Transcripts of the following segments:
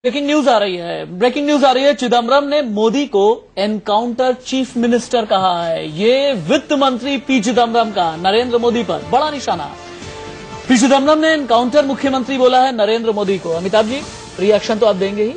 Breaking news आ रही है। चिदम्बरम ने मोदी को एनकाउंटर चीफ मिनिस्टर कहा है। ये वित्त मंत्री पी चिदम्बरम का नरेंद्र मोदी पर बड़ा निशाना। पी चिदम्बरम ने एनकाउंटर मुख्यमंत्री बोला है नरेंद्र मोदी को। अमिताभ जी, रिएक्शन तो आप देंगे ही।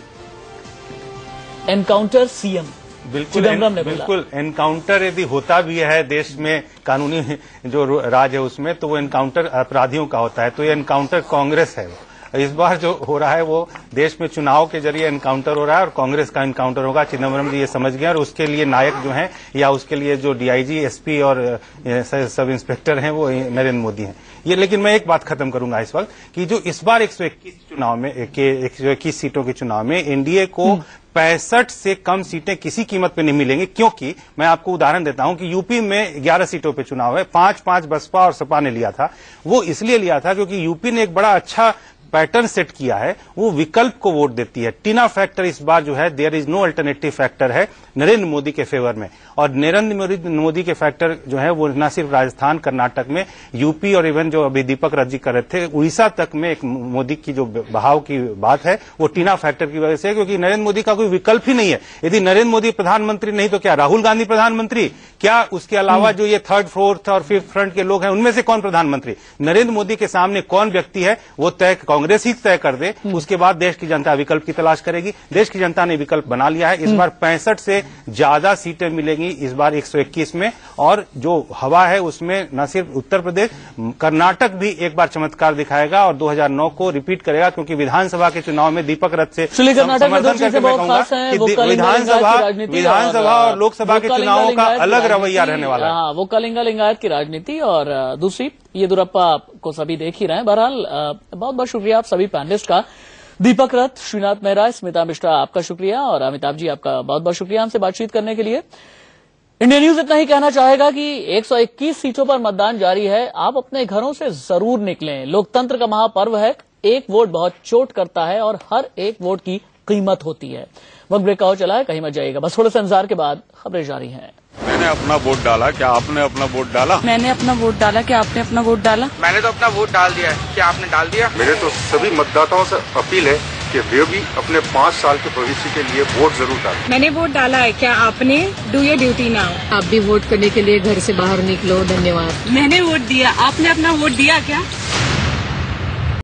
एनकाउंटर सीएम चिदम्बरम ने बोला। बिल्कुल, एनकाउंटर यदि होता भी है देश में कानूनी जो राज है उसमें, तो वो एनकाउंटर अपराधियों का होता है। तो ये एनकाउंटर कांग्रेस है। इस बार जो हो रहा है वो देश में चुनाव के जरिए एनकाउंटर हो रहा है और कांग्रेस का एनकाउंटर होगा। चिदम्बरम जी ये समझ गए और उसके लिए नायक जो हैं या उसके लिए जो डीआईजी, एसपी और सब इंस्पेक्टर हैं वो नरेंद्र मोदी हैं। ये लेकिन मैं एक बात खत्म करूंगा इस वक्त कि जो इस बार 121 चुनाव में 121 सीटों के चुनाव में एनडीए को 65 से कम सीटें किसी कीमत पे नहीं मिलेंगी। क्योंकि मैं आपको उदाहरण देता हूं कि यूपी में 11 सीटों पे चुनाव है, 5-5 बसपा और सपा ने लिया था। वो इसलिए लिया था क्योंकि यूपी ने एक बड़ा अच्छा पैटर्न सेट किया है, वो विकल्प को वोट देती है। टीना फैक्टर इस बार जो है there is no alternative factor है नरेंद्र मोदी के फेवर में। और नरेंद्र मोदी के फैक्टर जो है वो न सिर्फ राजस्थान, कर्नाटक में, यूपी और इवन जो अभी दीपक रथ जी कर रहे थे उड़ीसा तक में एक मोदी की जो बहाव की बात है वो टीना फैक्टर की वजह से, क्योंकि नरेंद्र मोदी का कोई विकल्प ही नहीं है। यदि नरेंद्र मोदी प्रधानमंत्री नहीं तो क्या राहुल गांधी प्रधानमंत्री? क्या उसके अलावा जो ये थर्ड, फोर्थ और फिफ्थ फ्रंट के लोग हैं उनमें से कौन प्रधानमंत्री? नरेंद्र मोदी के सामने कौन व्यक्ति है वो तय कांग्रेस ही तय कर दे। उसके बाद देश की जनता विकल्प की तलाश करेगी। देश की जनता ने विकल्प बना लिया है। इस बार 65 से ज्यादा सीटें मिलेंगी इस बार 121 में। और जो हवा है उसमें न सिर्फ उत्तर प्रदेश, कर्नाटक भी एक बार चमत्कार दिखाएगा और 2009 को रिपीट करेगा, क्योंकि विधानसभा के चुनाव में दीपक रथ से समर्थन करके मैं कहूंगा कि विधानसभा और लोकसभा के चुनावों का अलग रवैया रहने वाला है। वो कलिंगा लिंगायत की राजनीति और दूसरी येदियुरप्पा को सभी देख ही रहे हैं। बहरहाल बहुत बहुत शुक्रिया आप सभी पैनलिस्ट का। दीपक रथ, श्रीनाथ मेहरा, स्मिता मिश्रा, आपका शुक्रिया और अमिताभ जी आपका बहुत बहुत शुक्रिया हमसे बातचीत करने के लिए। इंडिया न्यूज इतना ही कहना चाहेगा कि 121 सीटों पर मतदान जारी है। आप अपने घरों से जरूर निकलें। लोकतंत्र का महापर्व है। एक वोट बहुत चोट करता है और हर एक वोट की कीमत होती है। वक्त ब्रेक का हो चला है, कहीं मत जाइएगा। बस थोड़े से इंतजार के बाद खबरें जारी हैं। मैंने अपना वोट डाला, क्या आपने अपना वोट डाला? मैंने अपना वोट डाला, क्या आपने अपना वोट डाला? मैंने तो अपना वोट डाल दिया है, क्या आपने डाल दिया? मेरे तो सभी मतदाताओं से अपील है कि वे भी अपने 5 साल के भविष्य के लिए वोट जरूर डालें। मैंने वोट डाला है, क्या आपने? Do your duty now. आप भी वोट करने के लिए घर से बाहर निकलो। धन्यवाद। मैंने वोट दिया, आपने अपना वोट दिया क्या?